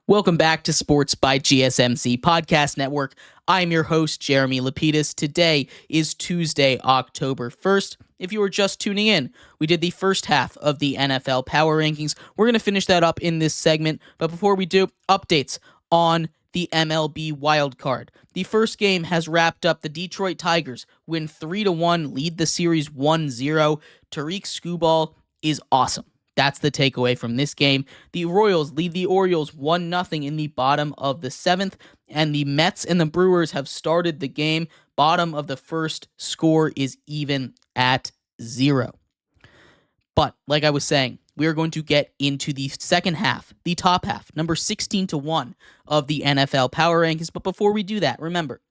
Welcome back to Sports by GSMC Podcast Network. I'm your host, Jeremy Lapidus. Today is Tuesday, October 1st. If you were just tuning in, we did the first half of the NFL Power Rankings. We're going to finish that up in this segment, but before we do, updates on the MLB wildcard. The first game has wrapped up. The Detroit Tigers win 3-1, lead the series 1-0. Tariq Skubal is awesome. That's the takeaway from this game. The Royals lead the Orioles 1-0 in the bottom of the seventh, and the Mets and the Brewers have started the game. Bottom of the first, score is even at 0. But, like I was saying, we are going to get into the second half, the top half, number 16-1 of the NFL Power Rankings. But before we do that, remember,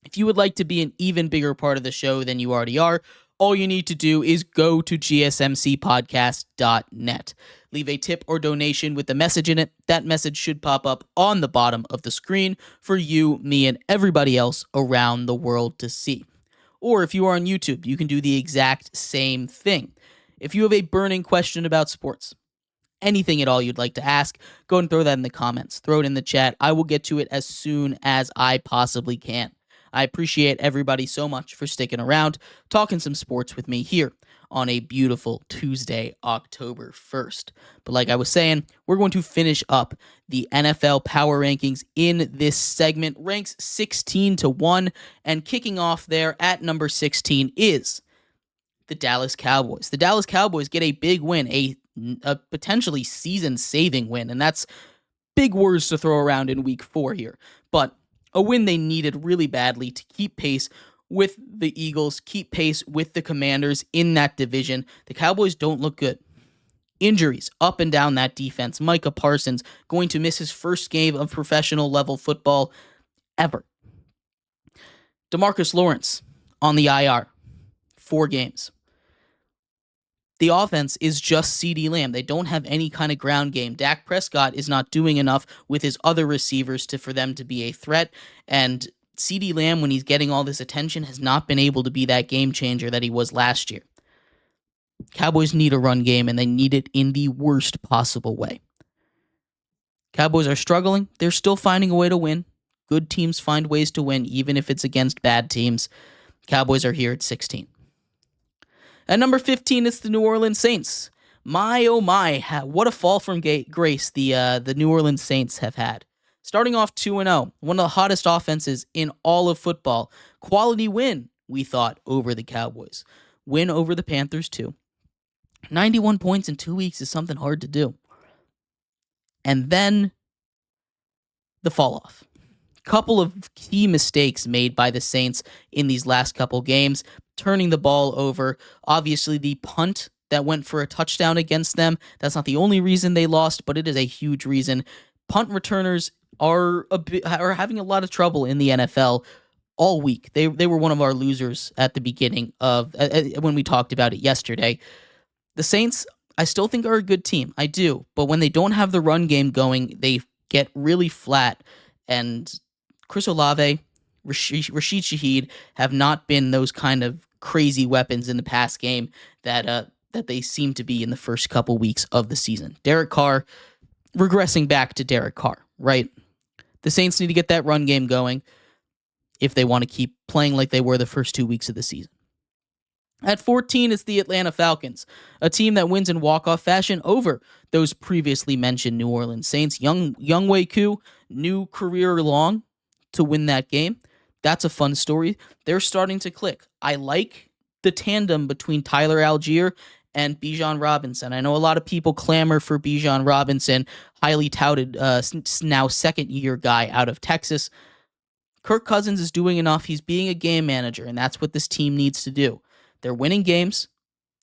if you would like to be an even bigger part of the show than you already are, all you need to do is go to gsmcpodcast.net. Leave a tip or donation with the message in it. That message should pop up on the bottom of the screen for you, me, and everybody else around the world to see. Or if you are on YouTube, you can do the exact same thing. If you have a burning question about sports, anything at all you'd like to ask, go and throw that in the comments. Throw it in the chat. I will get to it as soon as I possibly can. I appreciate everybody so much for sticking around, talking some sports with me here on a beautiful Tuesday, October 1st. But like I was saying, we're going to finish up the NFL Power Rankings in this segment. Ranks 16-1, and kicking off there at number 16 is the Dallas Cowboys. The Dallas Cowboys get a big win, a potentially season-saving win, and that's big words to throw around in week 4 here. But a win they needed really badly to keep pace with the Eagles, keep pace with the Commanders in that division. The Cowboys don't look good. Injuries up and down that defense. Micah Parsons going to miss his first game of professional level football ever. DeMarcus Lawrence on the IR. 4 games. The offense is just CeeDee Lamb. They don't have any kind of ground game. Dak Prescott is not doing enough with his other receivers for them to be a threat. And CeeDee Lamb, when he's getting all this attention, has not been able to be that game changer that he was last year. Cowboys need a run game, and they need it in the worst possible way. Cowboys are struggling. They're still finding a way to win. Good teams find ways to win, even if it's against bad teams. Cowboys are here at 16. At number 15, it's the New Orleans Saints. My, oh my, what a fall from grace the New Orleans Saints have had. Starting off 2-0, one of the hottest offenses in all of football. Quality win, we thought, over the Cowboys. Win over the Panthers, too. 91 points in 2 weeks is something hard to do. And then the fall off. Couple of key mistakes made by the Saints in these last couple games, turning the ball over. Obviously, the punt that went for a touchdown against them, that's not the only reason they lost, but it is a huge reason. Punt returners are having a lot of trouble in the NFL all week. They were one of our losers at the beginning of when we talked about it yesterday. The Saints, I still think, are a good team. I do. But when they don't have the run game going, they get really flat. And Chris Olave, Rashid Shaheed have not been those kind of crazy weapons in the past game that they seem to be in the first couple weeks of the season. Derek Carr, regressing back to Derek Carr, right? The Saints need to get that run game going if they want to keep playing like they were the first 2 weeks of the season. At 14, it's the Atlanta Falcons, a team that wins in walk-off fashion over those previously mentioned New Orleans Saints. Younghoe Koo, new career long to win that game. That's a fun story. They're starting to click. I like the tandem between Tyler Algier and Bijan Robinson. I know a lot of people clamor for Bijan Robinson, highly touted, now second-year guy out of Texas. Kirk Cousins is doing enough. He's being a game manager, and that's what this team needs to do. They're winning games.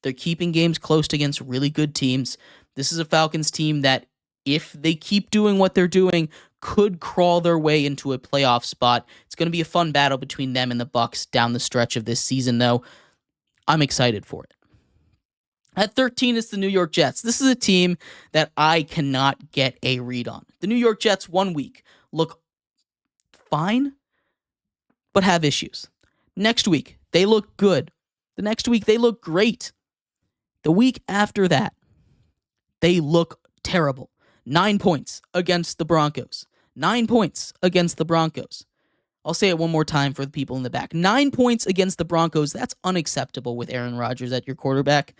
They're keeping games close against really good teams. This is a Falcons team that, if they keep doing what they're doing, could crawl their way into a playoff spot. It's going to be a fun battle between them and the Bucs down the stretch of this season, though. I'm excited for it. At 13, it's the New York Jets. This is a team that I cannot get a read on. The New York Jets, 1 week, look fine, but have issues. Next week, they look good. The next week, they look great. The week after that, they look terrible. 9 points against the Broncos. 9 points against the Broncos. I'll say it one more time for the people in the back. 9 points against the Broncos. That's unacceptable with Aaron Rodgers at your quarterback.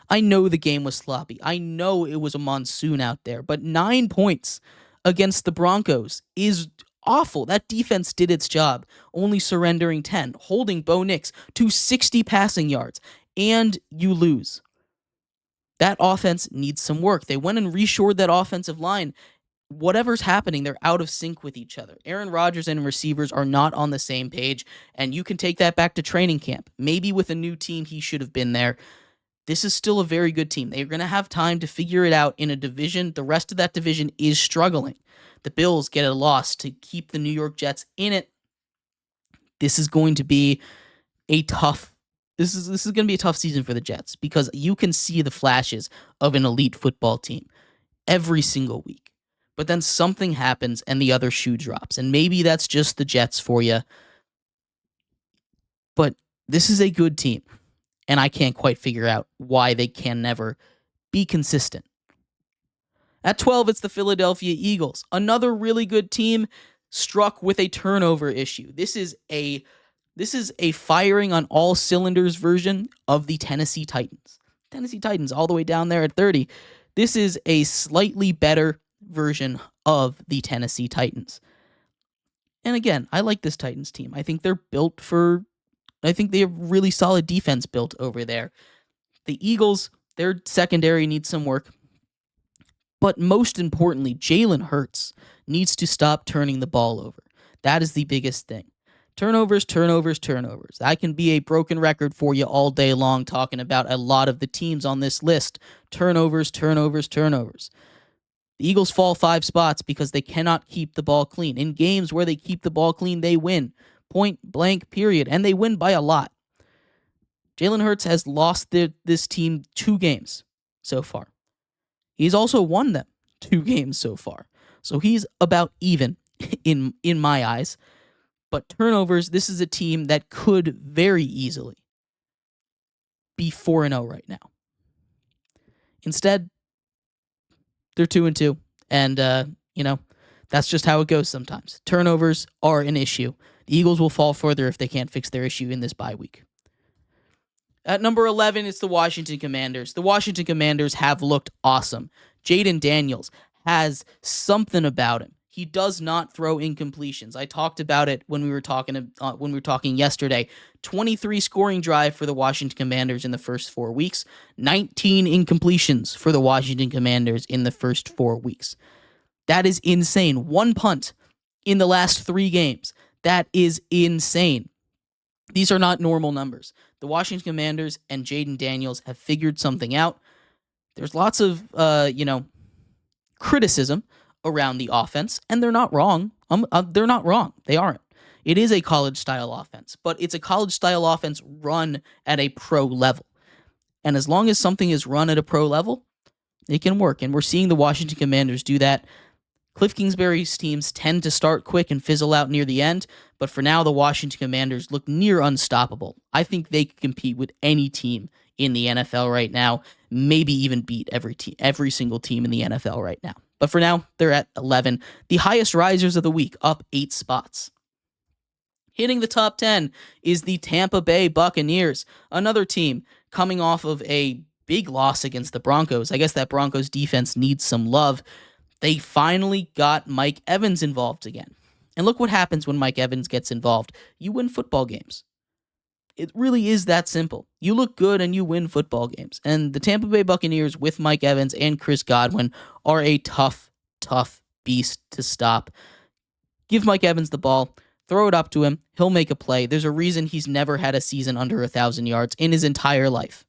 I know the game was sloppy. I know it was a monsoon out there, but 9 points against the Broncos is awful. That defense did its job, only surrendering 10, holding Bo Nix to 60 passing yards, and you lose. That offense needs some work. They went and reshored that offensive line. Whatever's happening, they're out of sync with each other. Aaron Rodgers and receivers are not on the same page, and you can take that back to training camp. Maybe with a new team, he should have been there. This is still a very good team. They're going to have time to figure it out in a division. The rest of that division is struggling. The Bills get a loss to keep the New York Jets in it. This is going to be a tough This is going to be a tough season for the Jets because you can see the flashes of an elite football team every single week. But then something happens and the other shoe drops. And maybe that's just the Jets for you. But this is a good team. And I can't quite figure out why they can never be consistent. At 12, it's the Philadelphia Eagles. Another really good team struck with a turnover issue. This is a firing on all cylinders version of the Tennessee Titans. Tennessee Titans all the way down there at 30. This is a slightly better version of the Tennessee Titans. And again, I like this Titans team. I think they have really solid defense built over there. The Eagles, their secondary needs some work. But most importantly, Jalen Hurts needs to stop turning the ball over. That is the biggest thing. Turnovers. I can be a broken record for you all day long talking about a lot of the teams on this list. Turnovers. The Eagles fall 5 spots because they cannot keep the ball clean. In games where they keep the ball clean, they win. Point blank, period. And they win by a lot. Jalen Hurts has lost this team 2 games so far. He's also won them 2 games so far. So he's about even in my eyes. But turnovers, this is a team that could very easily be 4-0 right now. Instead, they're 2-2. And, that's just how it goes sometimes. Turnovers are an issue. The Eagles will fall further if they can't fix their issue in this bye week. At number 11, it's the Washington Commanders. The Washington Commanders have looked awesome. Jaden Daniels has something about him. He does not throw incompletions. I talked about it when we were talking yesterday. 23 scoring drive for the Washington Commanders in the first 4 weeks. 19 incompletions for the Washington Commanders in the first 4 weeks. That is insane. 1 punt in the last 3 games. That is insane. These are not normal numbers. The Washington Commanders and Jaden Daniels have figured something out. There's lots of, criticism around the offense, and they're not wrong. They're not wrong. They aren't. It is a college-style offense, but it's a college-style offense run at a pro level. And as long as something is run at a pro level, it can work. And we're seeing the Washington Commanders do that. Cliff Kingsbury's teams tend to start quick and fizzle out near the end, but for now, the Washington Commanders look near unstoppable. I think could compete with any team in the NFL right now, maybe even beat every single team in the NFL right now. But for now, they're at 11. The highest risers of the week, up 8 spots. Hitting the top 10 is the Tampa Bay Buccaneers, another team coming off of a big loss against the Broncos. I guess that Broncos defense needs some love. They finally got Mike Evans involved again. And look what happens when Mike Evans gets involved. You win football games. It really is that simple. You look good and you win football games. And the Tampa Bay Buccaneers with Mike Evans and Chris Godwin are a tough beast to stop. Give Mike Evans the ball. Throw it up to him. He'll make a play. There's a reason he's never had a season under 1,000 yards in his entire life.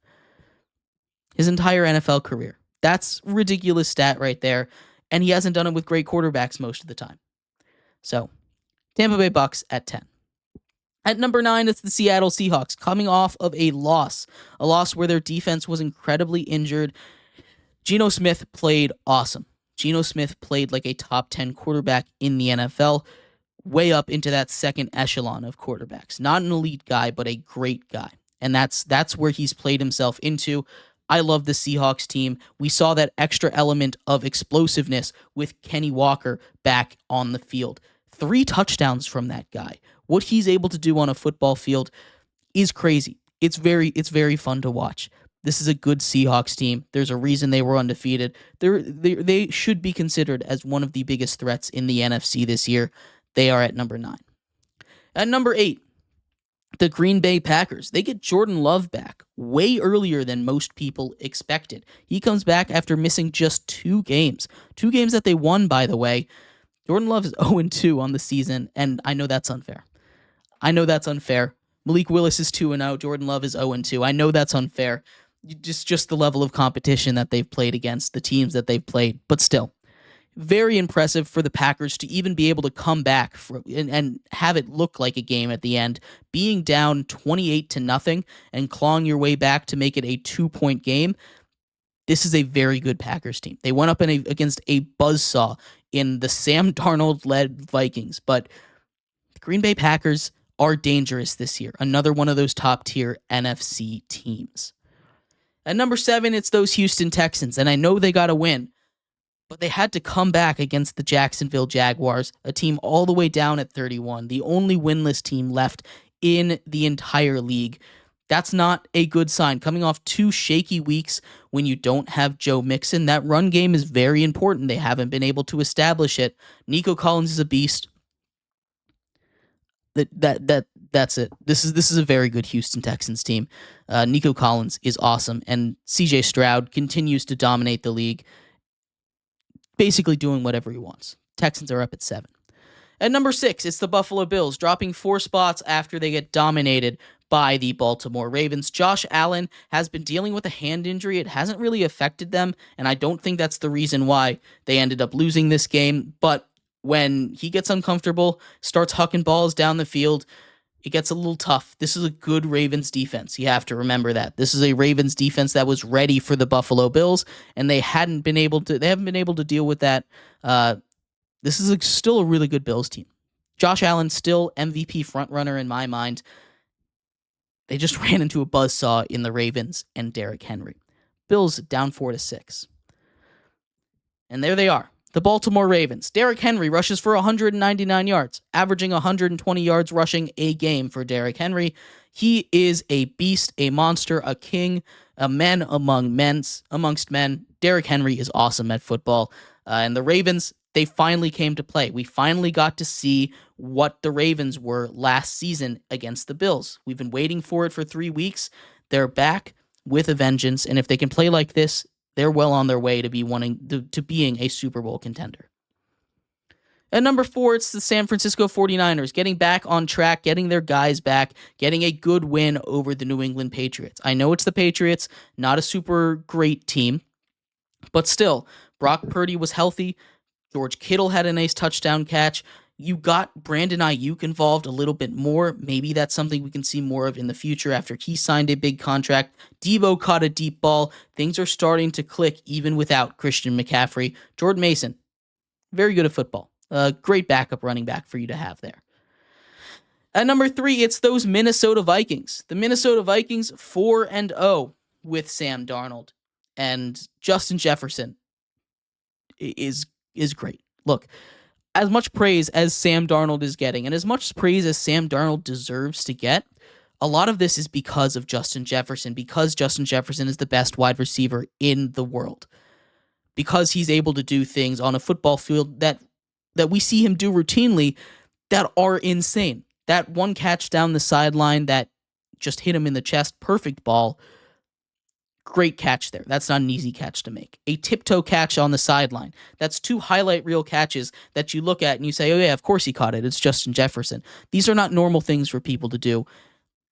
His entire NFL career. That's a ridiculous stat right there. And he hasn't done it with great quarterbacks most of the time. So, Tampa Bay Bucs at 10. At number 9, it's the Seattle Seahawks, coming off of a loss where their defense was incredibly injured. Geno Smith played awesome. Geno Smith played like a top 10 quarterback in the NFL, way up into that second echelon of quarterbacks. Not an elite guy, but a great guy. And that's where he's played himself into. I love the Seahawks team. We saw that extra element of explosiveness with Kenny Walker back on the field. 3 touchdowns from that guy. What he's able to do on a football field is crazy. It's very fun to watch. This is a good Seahawks team. There's a reason they were undefeated. They should be considered as one of the biggest threats in the NFC this year. They are at number 9. At number 8, the Green Bay Packers. They get Jordan Love back way earlier than most people expected. He comes back after missing just 2 games. 2 games that they won, by the way. Jordan Love is 0-2 on the season, and I know that's unfair. Malik Willis is 2-0. Jordan Love is 0-2. I know that's unfair. Just the level of competition that they've played against, the teams that they've played. But still, very impressive for the Packers to even be able to come back and have it look like a game at the end, being down 28-0 and clawing your way back to make it a 2-point game. This is a very good Packers team. They went up against a buzzsaw in the Sam Darnold-led Vikings, but the Green Bay Packers are dangerous this year. Another one of those top-tier NFC teams. At number 7, it's those Houston Texans, and I know they got a win, but they had to come back against the Jacksonville Jaguars, a team all the way down at 31, the only winless team left in the entire league. That's not a good sign. Coming off 2 shaky weeks when you don't have Joe Mixon, that run game is very important. They haven't been able to establish it. Nico Collins is a beast. That's it. This is a very good Houston Texans team. Nico Collins is awesome, and CJ Stroud continues to dominate the league, basically doing whatever he wants. Texans are up at 7. At number 6, it's the Buffalo Bills, dropping 4 spots after they get dominated by the Baltimore Ravens. Josh Allen has been dealing with a hand injury. It hasn't really affected them, and I don't think that's the reason why they ended up losing this game. But when he gets uncomfortable, starts hucking balls down the field, it gets a little tough. This is a good Ravens defense. You have to remember that. This is a Ravens defense that was ready for the Buffalo Bills, and they haven't been able to deal with that. This is still a really good Bills team. Josh Allen still MVP frontrunner in my mind. They just ran into a buzzsaw in the Ravens and Derrick Henry. Bills down 4-6. And there they are. The Baltimore Ravens. Derrick Henry rushes for 199 yards, averaging 120 yards rushing a game for Derrick Henry. He is a beast, a monster, a king, a man amongst men. Derrick Henry is awesome at football. And the Ravens, they finally came to play. We finally got to see what the Ravens were last season against the Bills. We've been waiting for it for 3 weeks. They're back with a vengeance, and if they can play like this, they're well on their way to being a Super Bowl contender. At number 4, it's the San Francisco 49ers, getting back on track, getting their guys back, getting a good win over the New England Patriots. I know it's the Patriots, not a super great team, but still, Brock Purdy was healthy. George Kittle had a nice touchdown catch. You got Brandon Ayuk involved a little bit more. Maybe that's something we can see more of in the future after he signed a big contract. Debo caught a deep ball. Things are starting to click even without Christian McCaffrey. Jordan Mason, very good at football. Great backup running back for you to have there. At number 3, it's those Minnesota Vikings. The Minnesota Vikings 4-0 with Sam Darnold. And Justin Jefferson is great. Look, as much praise as Sam Darnold is getting, and as much praise as Sam Darnold deserves to get, a lot of this is because of Justin Jefferson, because Justin Jefferson is the best wide receiver in the world, because he's able to do things on a football field that we see him do routinely that are insane. That one catch down the sideline that just hit him in the chest, perfect ball. Great catch there. That's not an easy catch to make. A tiptoe catch on the sideline. That's 2 highlight reel catches that you look at and you say, oh yeah, of course he caught it. It's Justin Jefferson. These are not normal things for people to do.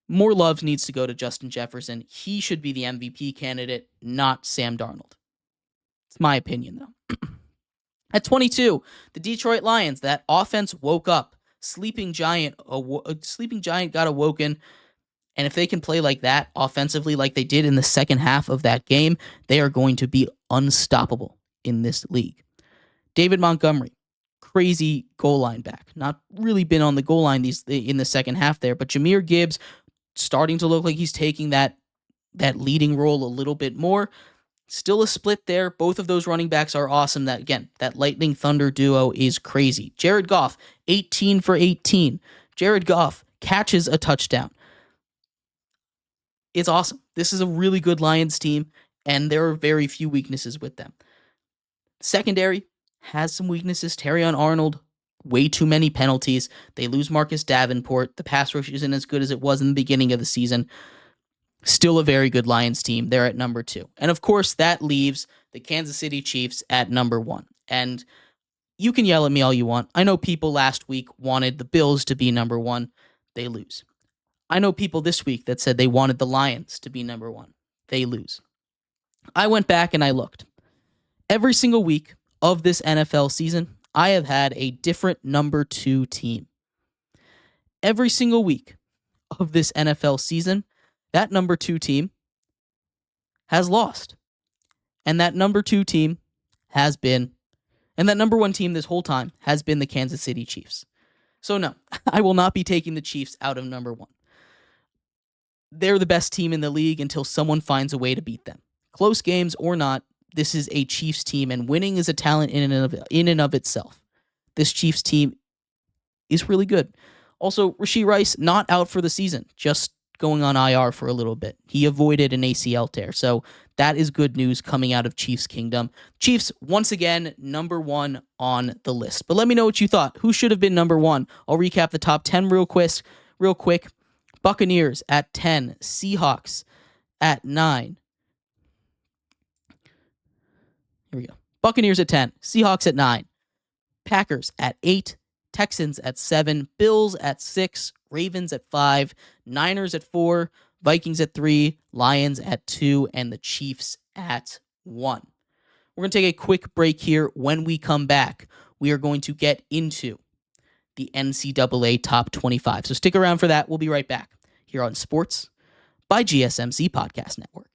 More love needs to go to Justin Jefferson. He should be the MVP candidate, not Sam Darnold. It's my opinion, though. At 22, the Detroit Lions. That offense woke up. Sleeping giant got awoken. And if they can play like that offensively, like they did in the second half of that game, they are going to be unstoppable in this league. David Montgomery, crazy goal line back. Not really been on the goal line in the second half there, but Jahmyr Gibbs starting to look like he's taking that that leading role a little bit more. Still a split there. Both of those running backs are awesome. That Lightning Thunder duo is crazy. Jared Goff, 18 for 18. Jared Goff catches a touchdown. It's awesome. This is a really good Lions team, and there are very few weaknesses with them. Secondary has some weaknesses. Terrion Arnold, way too many penalties. They lose Marcus Davenport. The pass rush isn't as good as it was in the beginning of the season. Still a very good Lions team. They're at number 2. And of course, that leaves the Kansas City Chiefs at number 1. And you can yell at me all you want. I know people last week wanted the Bills to be number 1. They lose. I know people this week that said they wanted the Lions to be number 1. They lose. I went back and I looked. Every single week of this NFL season, I have had a different number 2 team. Every single week of this NFL season, that number 2 team has lost. And that number 2 team has been, and that number 1 team this whole time has been the Kansas City Chiefs. So no, I will not be taking the Chiefs out of number 1. They're the best team in the league until someone finds a way to beat them. Close games or not, this is a Chiefs team, and winning is a talent in and of itself. This Chiefs team is really good. Also, Rashee Rice, not out for the season, just going on IR for a little bit. He avoided an ACL tear, so that is good news coming out of Chiefs Kingdom. Chiefs, once again, number 1 on the list. But let me know what you thought. Who should have been number 1? I'll recap the top 10 real quick. Buccaneers at 10. Seahawks at 9. Here we go. Buccaneers at 10. Seahawks at 9. Packers at 8. Texans at 7. Bills at 6. Ravens at 5. Niners at 4. Vikings at 3. Lions at 2. And the Chiefs at 1. We're going to take a quick break here. When we come back, we are going to get into the NCAA Top 25. So stick around for that. We'll be right back here on Sports by GSMC Podcast Network.